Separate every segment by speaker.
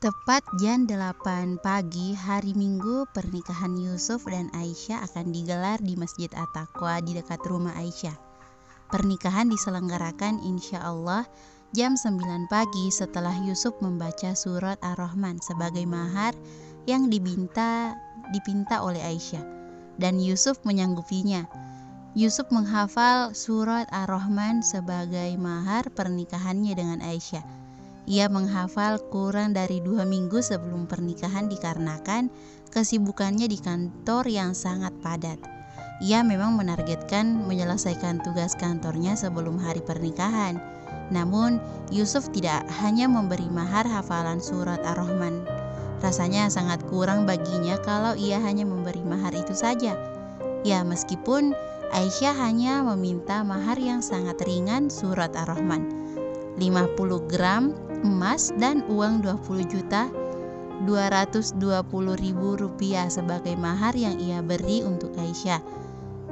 Speaker 1: Tepat jam 8 pagi hari Minggu, pernikahan Yusuf dan Aisyah akan digelar di Masjid At-Taqwa di dekat rumah Aisyah. Pernikahan diselenggarakan insya Allah jam 9 pagi setelah Yusuf membaca surat Ar-Rahman sebagai mahar yang dipinta oleh Aisyah, dan Yusuf menyanggupinya. Yusuf menghafal surat Ar-Rahman sebagai mahar pernikahannya dengan Aisyah. Ia menghafal kurang dari 2 minggu sebelum pernikahan dikarenakan kesibukannya di kantor yang sangat padat. Ia memang menargetkan menyelesaikan tugas kantornya sebelum hari pernikahan. Namun, Yusuf tidak hanya memberi mahar hafalan surat Ar-Rahman. Rasanya sangat kurang baginya kalau ia hanya memberi mahar itu saja. Ya, meskipun Aisyah hanya meminta mahar yang sangat ringan surat Ar-Rahman, 50 gram emas dan uang 20.220.000 rupiah sebagai mahar yang ia beri untuk Aisyah.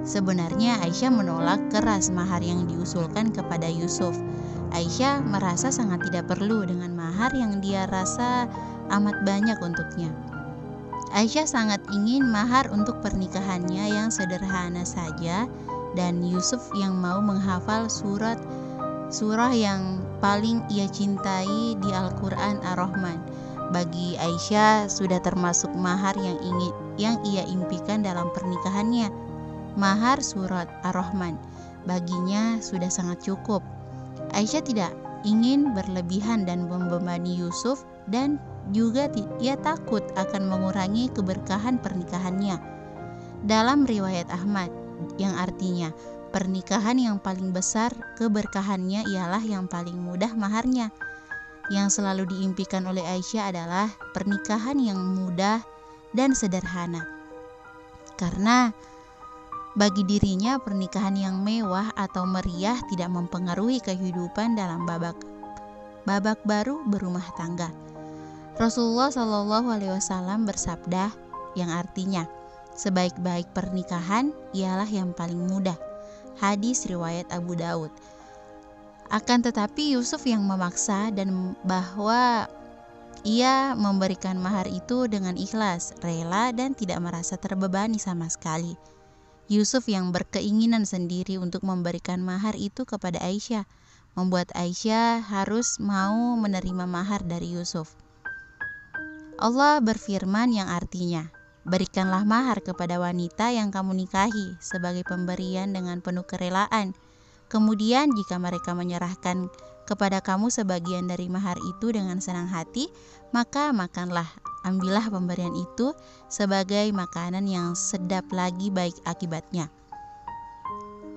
Speaker 1: Sebenarnya Aisyah menolak keras mahar yang diusulkan kepada Yusuf. Aisyah merasa sangat tidak perlu dengan mahar yang dia rasa amat banyak untuknya. Aisyah sangat ingin mahar untuk pernikahannya yang sederhana saja, dan Yusuf yang mau menghafal surah yang paling ia cintai di Al-Quran Ar-Rahman. Bagi Aisyah sudah termasuk mahar yang ia impikan dalam pernikahannya. Mahar surat Ar-Rahman baginya sudah sangat cukup. Aisyah tidak ingin berlebihan dan membebani Yusuf, dan juga ia takut akan mengurangi keberkahan pernikahannya. Dalam riwayat Ahmad, yang artinya pernikahan yang paling besar keberkahannya ialah yang paling mudah maharnya. Yang selalu diimpikan oleh Aisyah adalah pernikahan yang mudah dan sederhana. Karena bagi dirinya pernikahan yang mewah atau meriah tidak mempengaruhi kehidupan dalam babak baru berumah tangga. Rasulullah SAW bersabda, yang artinya sebaik-baik pernikahan ialah yang paling mudah. Hadis riwayat Abu Daud. Akan tetapi Yusuf yang memaksa, dan bahwa ia memberikan mahar itu dengan ikhlas, rela, dan tidak merasa terbebani sama sekali. Yusuf yang berkeinginan sendiri untuk memberikan mahar itu kepada Aisyah membuat Aisyah harus mau menerima mahar dari Yusuf. Allah berfirman yang artinya, berikanlah mahar kepada wanita yang kamu nikahi sebagai pemberian dengan penuh kerelaan. Kemudian jika mereka menyerahkan kepada kamu sebagian dari mahar itu dengan senang hati, maka makanlah, ambillah pemberian itu sebagai makanan yang sedap lagi baik akibatnya.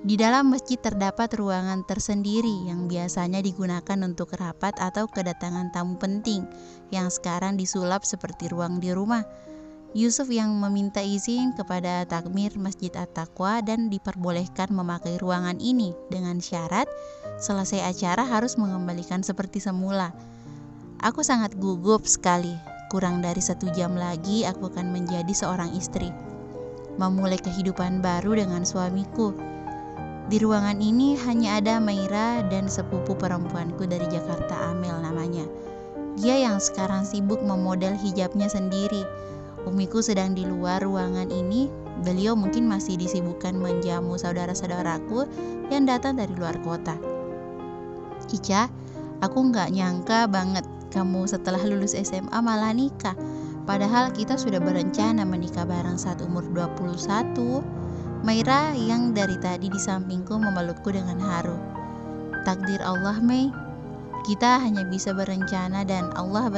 Speaker 1: Di dalam masjid terdapat ruangan tersendiri yang biasanya digunakan untuk rapat atau kedatangan tamu penting, yang sekarang disulap seperti ruang di rumah. Yusuf yang meminta izin kepada takmir Masjid At-Taqwa dan diperbolehkan memakai ruangan ini dengan syarat selesai acara harus mengembalikan seperti semula. Aku sangat gugup sekali. Kurang dari 1 jam lagi aku akan menjadi seorang istri, memulai kehidupan baru dengan suamiku. Di ruangan ini hanya ada Maira dan sepupu perempuanku dari Jakarta, Amel namanya. Dia yang sekarang sibuk memodel hijabnya sendiri. Umiku sedang di luar ruangan ini. Beliau mungkin masih disibukkan menjamu saudara-saudaraku yang datang dari luar kota. Ica, aku gak nyangka banget kamu setelah lulus SMA malah nikah. Padahal kita sudah berencana menikah bareng saat umur 21. Maira yang dari tadi di sampingku memelukku dengan haru. Takdir Allah, Mei. Kita hanya bisa berencana dan Allah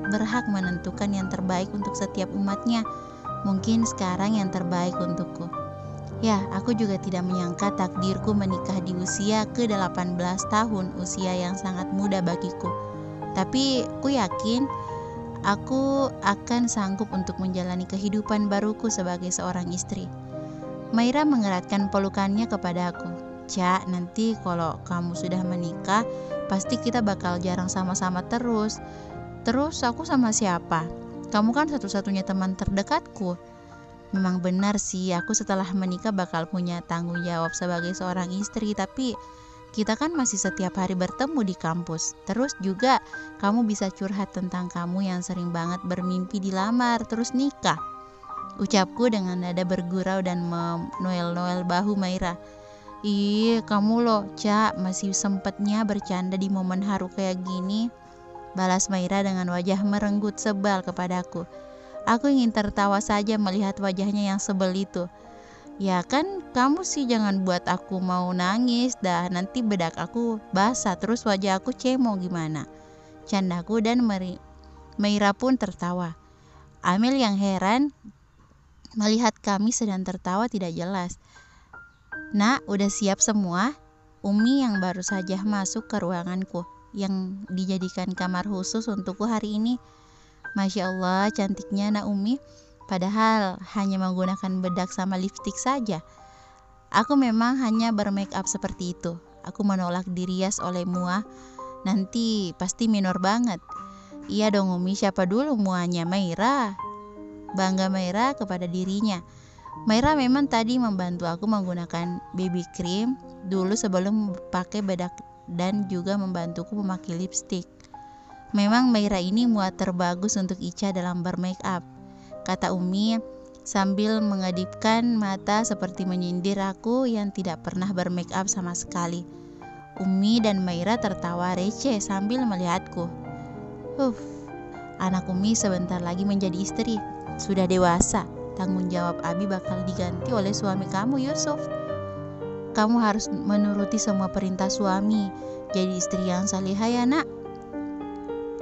Speaker 1: berhak menentukan yang terbaik untuk setiap umatnya. Mungkin sekarang yang terbaik untukku. Ya, aku juga tidak menyangka takdirku menikah di usia ke-18 tahun, usia yang sangat muda bagiku. Tapi aku yakin aku akan sanggup untuk menjalani kehidupan baruku sebagai seorang istri. Maira mengeratkan pelukannya kepadaku. Ca, nanti kalau kamu sudah menikah, pasti kita bakal jarang sama-sama terus. Terus aku sama siapa? Kamu kan satu-satunya teman terdekatku. Memang benar sih, aku setelah menikah bakal punya tanggung jawab sebagai seorang istri, tapi Kita kan masih setiap hari bertemu di kampus. Terus juga kamu bisa curhat tentang kamu yang sering banget bermimpi dilamar terus nikah. Ucapku dengan nada bergurau dan menoel-noel bahu Maira. Ih, kamu loh, Cak, masih sempatnya bercanda di momen haru kayak gini. Balas Maira dengan wajah merenggut sebal kepadaku. Aku ingin tertawa saja melihat wajahnya yang sebel itu. Ya kan, kamu sih jangan buat aku mau nangis dah, nanti bedak aku basah terus wajah aku cemo gimana. Candaku dan Maira pun tertawa. Amel yang heran melihat kami sedang tertawa tidak jelas. Nak, udah siap semua? Umi yang baru saja masuk ke ruanganku yang dijadikan kamar khusus untukku hari ini. Masya Allah, cantiknya Nak Umi. Padahal hanya menggunakan bedak sama lipstik saja. Aku memang hanya bermake up seperti itu. Aku menolak dirias oleh Mua. Nanti pasti minor banget. Iya dong Umi, siapa dulu Muanya? Maira. Bangga Maira kepada dirinya. Maira memang tadi membantu aku menggunakan baby cream dulu sebelum pakai bedak dan juga membantuku memakai lipstik. Memang Maira ini muat terbagus untuk Ica dalam bermake up, kata Umi sambil mengedipkan mata seperti menyindir aku yang tidak pernah bermake up sama sekali. Umi dan Maira tertawa receh sambil melihatku. Anak Umi sebentar lagi menjadi istri. Sudah dewasa, tanggung jawab Abi bakal diganti oleh suami kamu, Yusuf. Kamu harus menuruti semua perintah suami. Jadi istri yang salihah ya nak.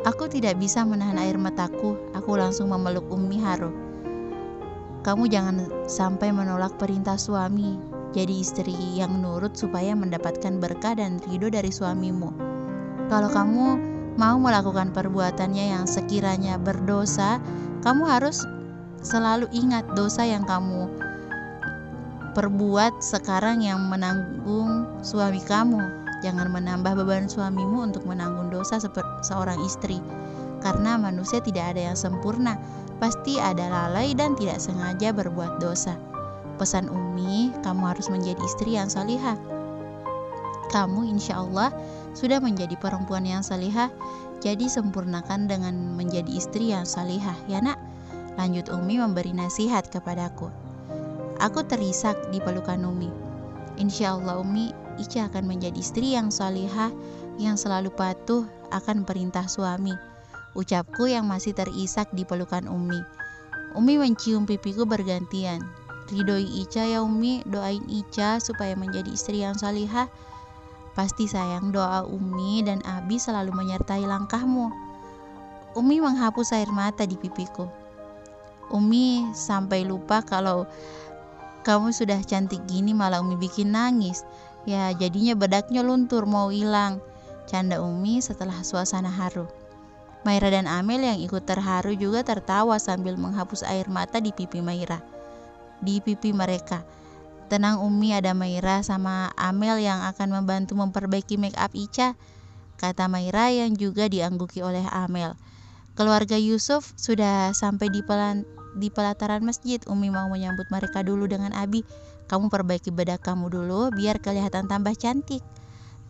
Speaker 1: Aku tidak bisa menahan air mataku. Aku langsung memeluk Umi haru. Kamu jangan sampai menolak perintah suami. Jadi istri yang nurut supaya mendapatkan berkah dan ridho dari suamimu. Kalau kamu mau melakukan perbuatannya yang sekiranya berdosa, kamu harus selalu ingat dosa yang kamu perbuat sekarang yang menanggung suami kamu. Jangan menambah beban suamimu untuk menanggung dosa seorang istri. Karena manusia tidak ada yang sempurna. Pasti ada lalai dan tidak sengaja berbuat dosa. Pesan Umi, kamu harus menjadi istri yang salihah. Kamu insya Allah sudah menjadi perempuan yang salihah. Jadi sempurnakan dengan menjadi istri yang salihah ya nak. Lanjut Umi memberi nasihat kepadaku. Aku terisak di pelukan Umi. Insya Allah Umi, Ica akan menjadi istri yang salihah, yang selalu patuh akan perintah suami. Ucapku yang masih terisak di pelukan Umi. Umi mencium pipiku bergantian. Ridhoi Ica ya Umi, doain Ica supaya menjadi istri yang salihah. Pasti sayang, doa Umi dan Abi selalu menyertai langkahmu. Umi menghapus air mata di pipiku. Umi sampai lupa kalau kamu sudah cantik gini malah Umi bikin nangis. Ya jadinya bedaknya luntur mau hilang. Canda Umi setelah suasana haru. Maira dan Amel yang ikut terharu juga tertawa sambil menghapus air mata di pipi Maira. Di pipi mereka. Tenang Umi, ada Maira sama Amel yang akan membantu memperbaiki make up Ica, kata Maira yang juga diangguki oleh Amel. Keluarga Yusuf sudah sampai di pelataran masjid. Umi mau menyambut mereka dulu dengan Abi. Kamu perbaiki bedak kamu dulu biar kelihatan tambah cantik.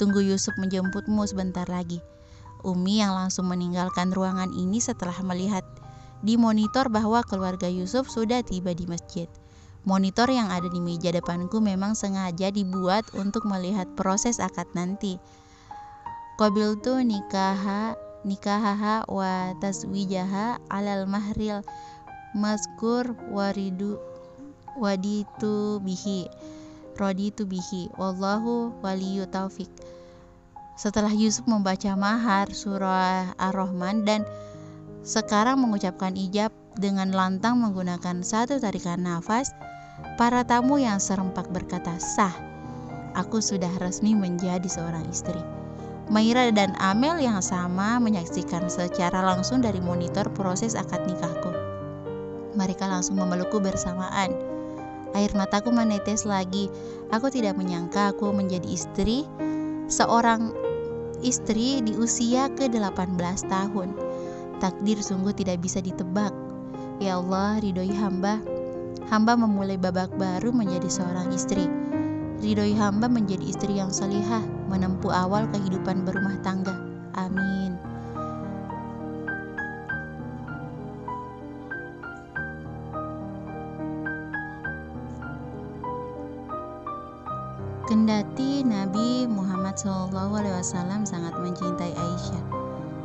Speaker 1: Tunggu Yusuf menjemputmu sebentar lagi. Umi yang langsung meninggalkan ruangan ini setelah melihat di monitor bahwa keluarga Yusuf sudah tiba di masjid. Monitor yang ada di meja depanku memang sengaja dibuat untuk melihat proses akad nanti. Qabiltu nikahaha wa taswijaha alal mahril mazkur raditu bihi wallahu waliyu taufik. Setelah Yusuf membaca mahar surah Ar-Rahman dan sekarang mengucapkan ijab dengan lantang menggunakan satu tarikan nafas, para tamu yang serempak berkata, "Sah, aku sudah resmi menjadi seorang istri." Maira dan Amel yang sama menyaksikan secara langsung dari monitor proses akad nikahku. Mereka langsung memelukku bersamaan. Air mataku menetes lagi. Aku tidak menyangka aku menjadi seorang istri di usia ke-18 tahun. Takdir sungguh tidak bisa ditebak. Ya Allah, ridhoi hamba. Hamba memulai babak baru menjadi seorang istri. Ridhoi hamba menjadi istri yang salihah. menempuh awal kehidupan berumah tangga. Amin. Kendati Nabi Muhammad SAW sangat mencintai Aisyah,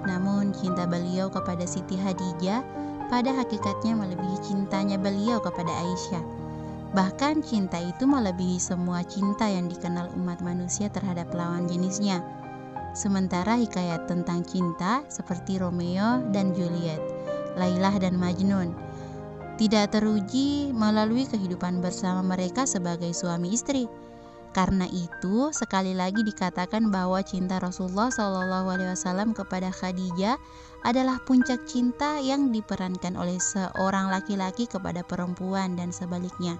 Speaker 1: namun cinta beliau kepada Siti Khadijah pada hakikatnya melebihi cintanya beliau kepada Aisyah. Bahkan cinta itu melebihi semua cinta yang dikenal umat manusia terhadap lawan jenisnya. Sementara hikayat tentang cinta seperti Romeo dan Juliet, Lailah dan Majnun tidak teruji melalui kehidupan bersama mereka sebagai suami istri. Karena itu, sekali lagi dikatakan bahwa cinta Rasulullah SAW kepada Khadijah adalah puncak cinta yang diperankan oleh seorang laki-laki kepada perempuan dan sebaliknya.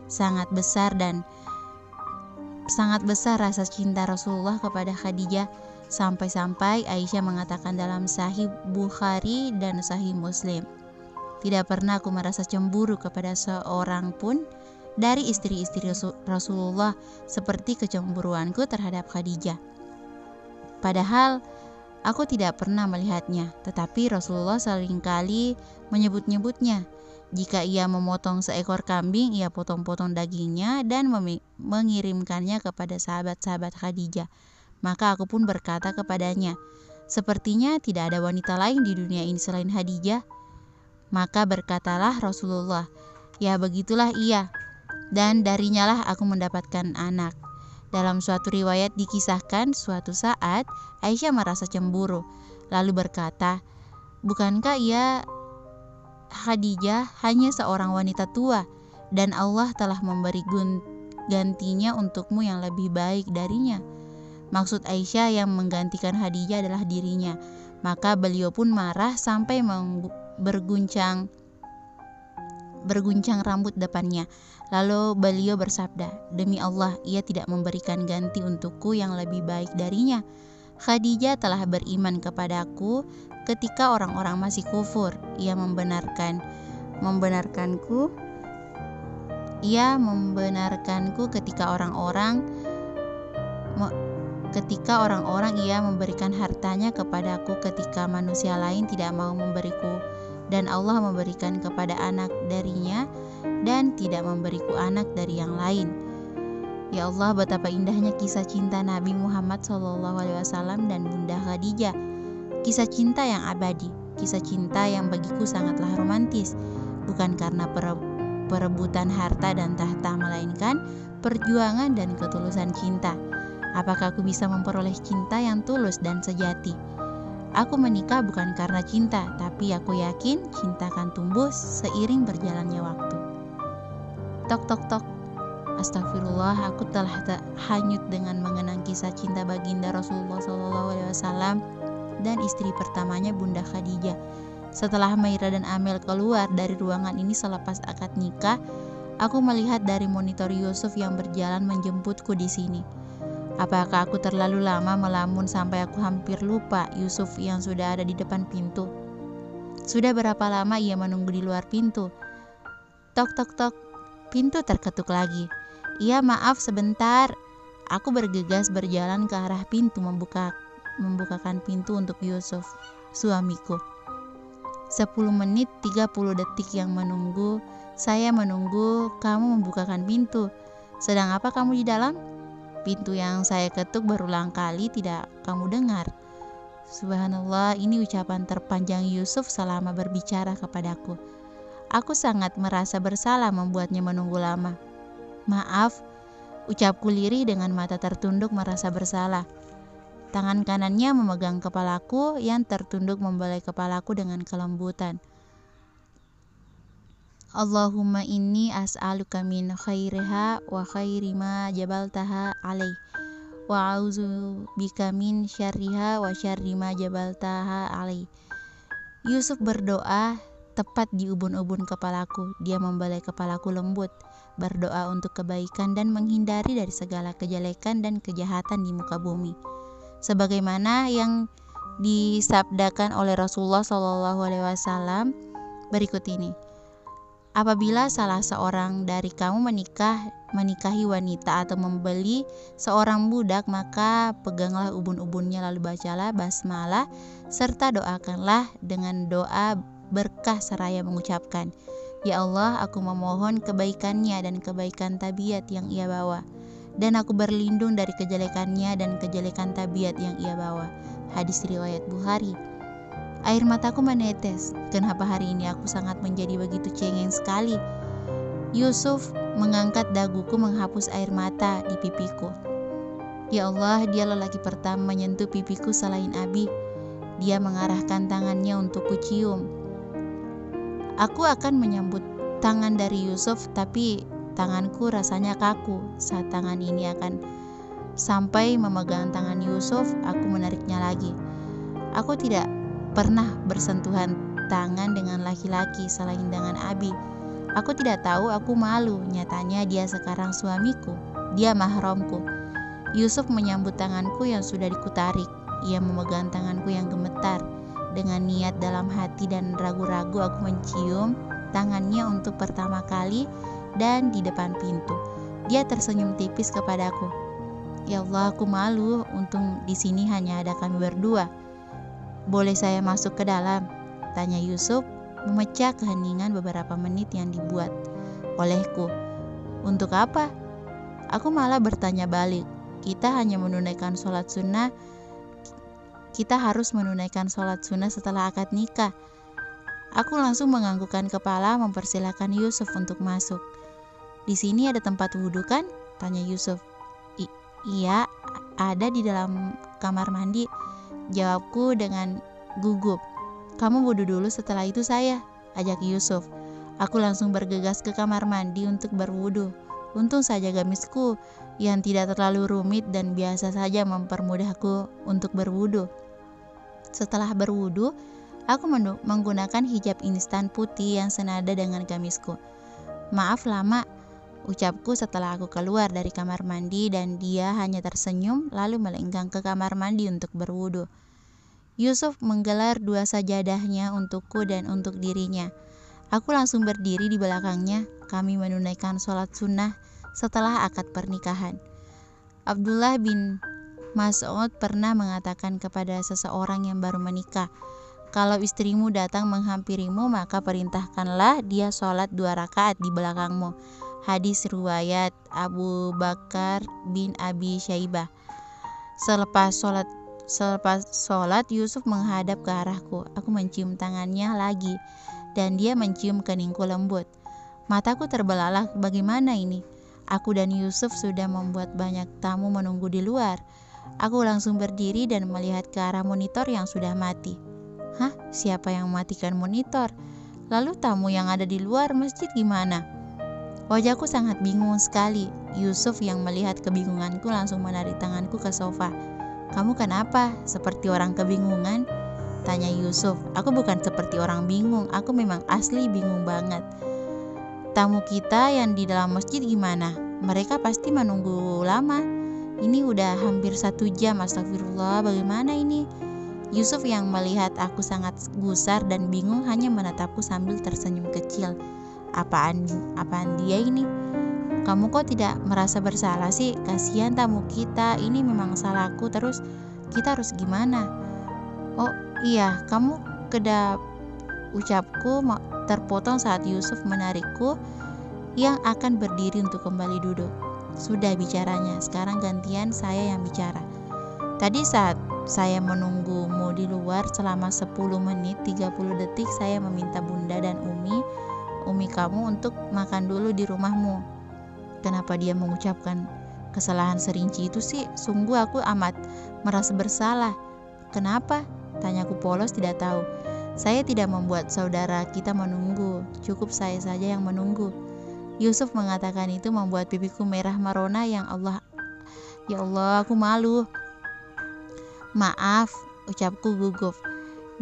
Speaker 1: Sangat besar rasa cinta Rasulullah kepada Khadijah, sampai-sampai Aisyah mengatakan dalam Sahih Bukhari dan Sahih Muslim, "Tidak pernah aku merasa cemburu kepada seorang pun dari istri-istri Rasulullah seperti kecemburuanku terhadap Khadijah. Padahal aku tidak pernah melihatnya, tetapi Rasulullah seringkali menyebut-nyebutnya. Jika ia memotong seekor kambing, ia potong-potong dagingnya dan mengirimkannya kepada sahabat-sahabat Khadijah. Maka aku pun berkata kepadanya, sepertinya tidak ada wanita lain di dunia ini selain Khadijah. Maka berkatalah Rasulullah, ya begitulah ia. Dan darinya lah aku mendapatkan anak." Dalam suatu riwayat dikisahkan suatu saat Aisyah merasa cemburu, lalu berkata, "Bukankah ia Khadijah hanya seorang wanita tua dan Allah telah memberi gantinya untukmu yang lebih baik darinya?" Maksud Aisyah yang menggantikan Khadijah adalah dirinya. Maka beliau pun marah sampai berguncang rambut depannya. Lalu beliau bersabda, "Demi Allah, ia tidak memberikan ganti untukku yang lebih baik darinya. Khadijah telah beriman kepadaku ketika orang-orang masih kufur. Ia membenarkanku ketika orang-orang ia memberikan hartanya kepadaku ketika manusia lain tidak mau memberiku, dan Allah memberikan kepada anak darinya dan tidak memberiku anak dari yang lain." Ya Allah, betapa indahnya kisah cinta Nabi Muhammad SAW dan Bunda Khadijah. Kisah cinta yang abadi, kisah cinta yang bagiku sangatlah romantis. Bukan karena perebutan harta dan tahta, melainkan perjuangan dan ketulusan cinta. Apakah aku bisa memperoleh cinta yang tulus dan sejati? Aku menikah bukan karena cinta, tapi aku yakin cinta akan tumbuh seiring berjalannya waktu. Tok tok tok. Astagfirullah, aku telah hanyut dengan mengenang kisah cinta baginda Rasulullah SAW dan istri pertamanya Bunda Khadijah. Setelah Maira dan Amel keluar dari ruangan ini selepas akad nikah, aku melihat dari monitor Yusuf yang berjalan menjemputku di sini. Apakah aku terlalu lama melamun sampai aku hampir lupa Yusuf yang sudah ada di depan pintu? Sudah berapa lama ia menunggu di luar pintu? Tok tok tok. Pintu terketuk lagi. "Iya, maaf sebentar." Aku bergegas berjalan ke arah pintu membukakan pintu untuk Yusuf, suamiku. 10 menit 30 detik yang menunggu. Saya menunggu kamu membukakan pintu. Sedang apa kamu di dalam? Pintu yang saya ketuk berulang kali tidak kamu dengar. Subhanallah, ini ucapan terpanjang Yusuf selama berbicara kepadaku. Aku sangat merasa bersalah membuatnya menunggu lama. "Maaf," ucapku lirih dengan mata tertunduk merasa bersalah. Tangan kanannya memegang kepalaku yang tertunduk membelai kepalaku dengan kelembutan. "Allahumma inni as'aluka min khairiha wa khairi ma jabaltaha alaih, wa a'udzu bika min syarriha wa syarri ma jabaltaha alaih." Yusuf berdoa tepat di ubun-ubun kepalaku. Dia membelai kepalaku lembut, berdoa untuk kebaikan dan menghindari dari segala kejelekan dan kejahatan di muka bumi. Sebagaimana yang disabdakan oleh Rasulullah SAW berikut ini. Apabila salah seorang dari kamu menikah menikahi wanita atau membeli seorang budak, maka peganglah ubun-ubunnya lalu bacalah basmalah serta doakanlah dengan doa berkah seraya mengucapkan, "Ya Allah, aku memohon kebaikannya dan kebaikan tabiat yang ia bawa, dan aku berlindung dari kejelekannya dan kejelekan tabiat yang ia bawa." Hadis riwayat Bukhari. Air mataku menetes. Kenapa hari ini aku sangat menjadi begitu cengeng sekali? Yusuf mengangkat daguku menghapus air mata di pipiku. Ya Allah, dia lelaki pertama menyentuh pipiku selain Abi. Dia mengarahkan tangannya untuk kucium. Aku akan menyambut tangan dari Yusuf, tapi tanganku rasanya kaku. Saat tangan ini akan sampai memegang tangan Yusuf, aku menariknya lagi. Aku tidak pernah bersentuhan tangan dengan laki-laki selain dengan Abi. Aku tidak tahu, aku malu. Nyatanya dia sekarang suamiku. Dia mahramku. Yusuf menyambut tanganku yang sudah dikutarik. Ia memegang tanganku yang gemetar. Dengan niat dalam hati dan ragu-ragu, aku mencium tangannya untuk pertama kali dan di depan pintu. Dia tersenyum tipis kepadaku. Ya Allah, aku malu. Untung di sini hanya ada kami berdua. Boleh saya masuk ke dalam? Tanya Yusuf, memecah keheningan beberapa menit yang dibuat olehku. Untuk apa? Aku malah bertanya balik. Kita harus menunaikan sholat sunnah setelah akad nikah. Aku langsung menganggukkan kepala mempersilahkan Yusuf untuk masuk. Di sini ada tempat wudhu kan? Tanya Yusuf. Iya, ada di dalam kamar mandi, jawabku dengan gugup. Kamu wudhu dulu, setelah itu saya, ajak Yusuf. Aku langsung bergegas ke kamar mandi untuk berwudhu. Untung saja gamisku yang tidak terlalu rumit dan biasa saja mempermudahku untuk berwudhu. Setelah berwudhu, aku menggunakan hijab instan putih yang senada dengan gamisku. Maaf lama, ucapku setelah aku keluar dari kamar mandi dan dia hanya tersenyum lalu melenggang ke kamar mandi untuk berwudhu. Yusuf menggelar 2 sajadahnya untukku dan untuk dirinya. Aku langsung berdiri di belakangnya. Kami menunaikan sholat sunnah setelah akad pernikahan. Abdullah bin Mas'ud pernah mengatakan kepada seseorang yang baru menikah, kalau istrimu datang menghampirimu, maka perintahkanlah dia sholat 2 rakaat di belakangmu. Hadis riwayat Abu Bakar bin Abi Syaibah. Selepas sholat, Yusuf menghadap ke arahku. Aku mencium tangannya lagi, dan dia mencium keningku lembut. Mataku terbelalak, bagaimana ini? Aku dan Yusuf sudah membuat banyak tamu menunggu di luar. Aku langsung berdiri dan melihat ke arah monitor yang sudah mati. Hah? Siapa yang mematikan monitor? Lalu tamu yang ada di luar masjid gimana? Wajahku sangat bingung sekali. Yusuf yang melihat kebingunganku langsung menarik tanganku ke sofa. Kamu kenapa? Seperti orang kebingungan? Tanya Yusuf. Aku bukan seperti orang bingung, aku memang asli bingung banget. Tamu kita yang di dalam masjid gimana? Mereka pasti menunggu lama. Ini udah hampir 1 jam, astagfirullah, bagaimana ini? Yusuf yang melihat aku sangat gusar dan bingung hanya menatapku sambil tersenyum kecil. Apaan dia ini? Kamu kok tidak merasa bersalah sih? Kasihan tamu kita, ini memang salahku, terus kita harus gimana? Oh iya, kamu kedap. Ucapku terpotong saat Yusuf menarikku yang akan berdiri untuk kembali duduk. Sudah bicaranya, sekarang gantian saya yang bicara. Tadi saat saya menunggumu di luar selama 10 menit 30 detik, saya meminta Bunda dan Umi kamu untuk makan dulu di rumahmu. Kenapa dia mengucapkan kesalahan serinci itu sih? Sungguh aku amat merasa bersalah. Kenapa? Tanyaku polos tidak tahu. Saya tidak membuat saudara kita menunggu, cukup saya saja yang menunggu. Yusuf mengatakan itu membuat pipiku merah merona. Ya Allah, aku malu. Maaf, ucapku gugup.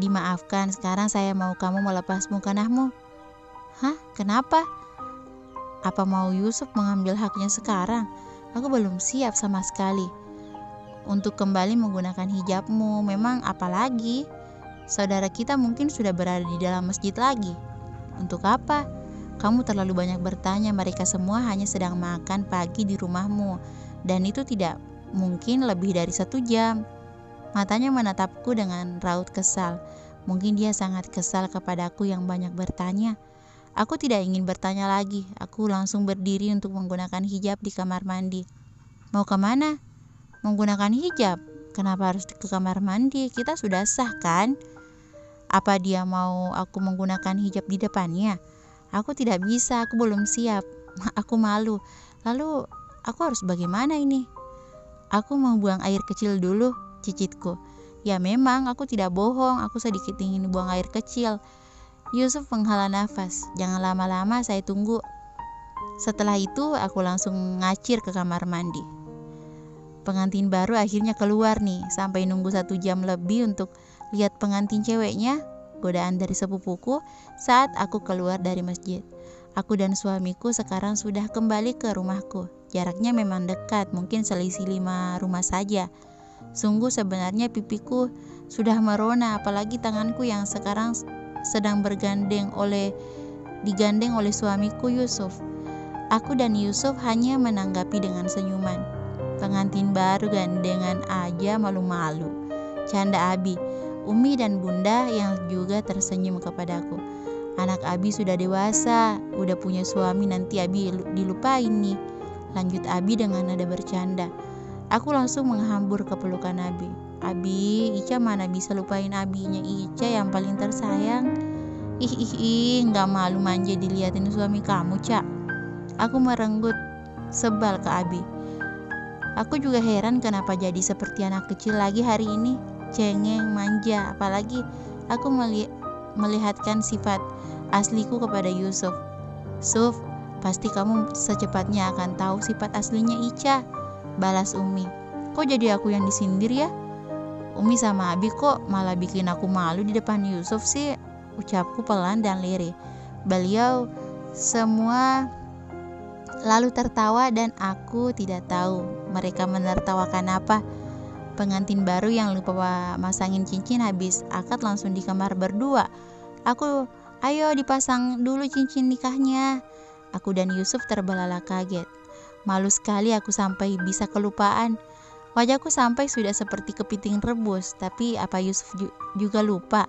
Speaker 1: Dimaafkan, sekarang saya mau kamu melepas mukanahmu. Hah? Kenapa? Apa mau Yusuf mengambil haknya sekarang? Aku belum siap sama sekali untuk kembali menggunakan hijabmu. Memang apalagi? Saudara kita mungkin sudah berada di dalam masjid lagi. Untuk apa? Kamu terlalu banyak bertanya, mereka semua hanya sedang makan pagi di rumahmu, dan itu tidak mungkin lebih dari 1 jam. Matanya menatapku dengan raut kesal. Mungkin dia sangat kesal kepadaku yang banyak bertanya. Aku tidak ingin bertanya lagi. Aku langsung berdiri untuk menggunakan hijab di kamar mandi. Mau kemana? Menggunakan hijab? Kenapa harus ke kamar mandi? Kita sudah sah kan? Apa dia mau aku menggunakan hijab di depannya? Aku tidak bisa, aku belum siap. Aku malu. Lalu aku harus bagaimana ini? Aku mau buang air kecil dulu, cicitku. Ya memang, aku tidak bohong, aku sedikit ingin buang air kecil. Yusuf menghela nafas. Jangan lama-lama, saya tunggu. Setelah itu, aku langsung ngacir ke kamar mandi. Pengantin baru akhirnya keluar nih, sampai nunggu 1 jam lebih untuk lihat pengantin ceweknya. Godaan dari sepupuku saat aku keluar dari masjid. Aku dan suamiku sekarang sudah kembali ke rumahku. Jaraknya memang dekat, mungkin selisih 5 rumah saja. Sungguh sebenarnya pipiku sudah merona, apalagi tanganku yang sekarang sedang digandeng oleh suamiku Yusuf. Aku dan Yusuf hanya menanggapi dengan senyuman. Pengantin baru gandengan aja malu-malu, canda Abi, Umi dan Bunda yang juga tersenyum kepadaku. Anak Abi sudah dewasa, udah punya suami, nanti Abi dilupain nih, lanjut Abi dengan nada bercanda. Aku langsung menghambur ke pelukan Abi. Abi, Ica mana bisa lupain Abinya Ica yang paling tersayang. Ih, nggak malu manja dilihatin suami kamu, Cak. Aku merenggut sebal ke Abi. Aku juga heran kenapa jadi seperti anak kecil lagi hari ini, cengeng, manja. Apalagi aku melihatkan sifat asliku kepada Yusuf. Suf, pasti kamu secepatnya akan tahu sifat aslinya Ica, balas Umi. Kok jadi aku yang disindir ya? Umi sama Abi kok malah bikin aku malu di depan Yusuf sih, ucapku pelan dan lirih. Beliau semua lalu tertawa dan aku tidak tahu mereka menertawakan apa. Pengantin baru yang lupa masangin cincin habis akad langsung di kamar berdua. Ayo dipasang dulu cincin nikahnya. Aku dan Yusuf terbelalak kaget. Malu sekali aku sampai bisa kelupaan. Wajahku sampai sudah seperti kepiting rebus, tapi apa Yusuf juga lupa?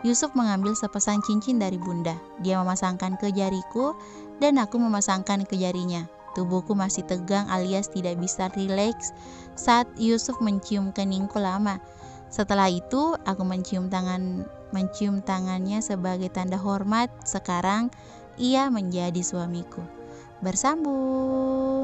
Speaker 1: Yusuf mengambil sepasang cincin dari Bunda. Dia memasangkan ke jariku dan aku memasangkan ke jarinya. Tubuhku masih tegang alias tidak bisa rileks saat Yusuf mencium keningku lama. Setelah itu, aku mencium tangannya sebagai tanda hormat. Sekarang ia menjadi suamiku. Bersambung.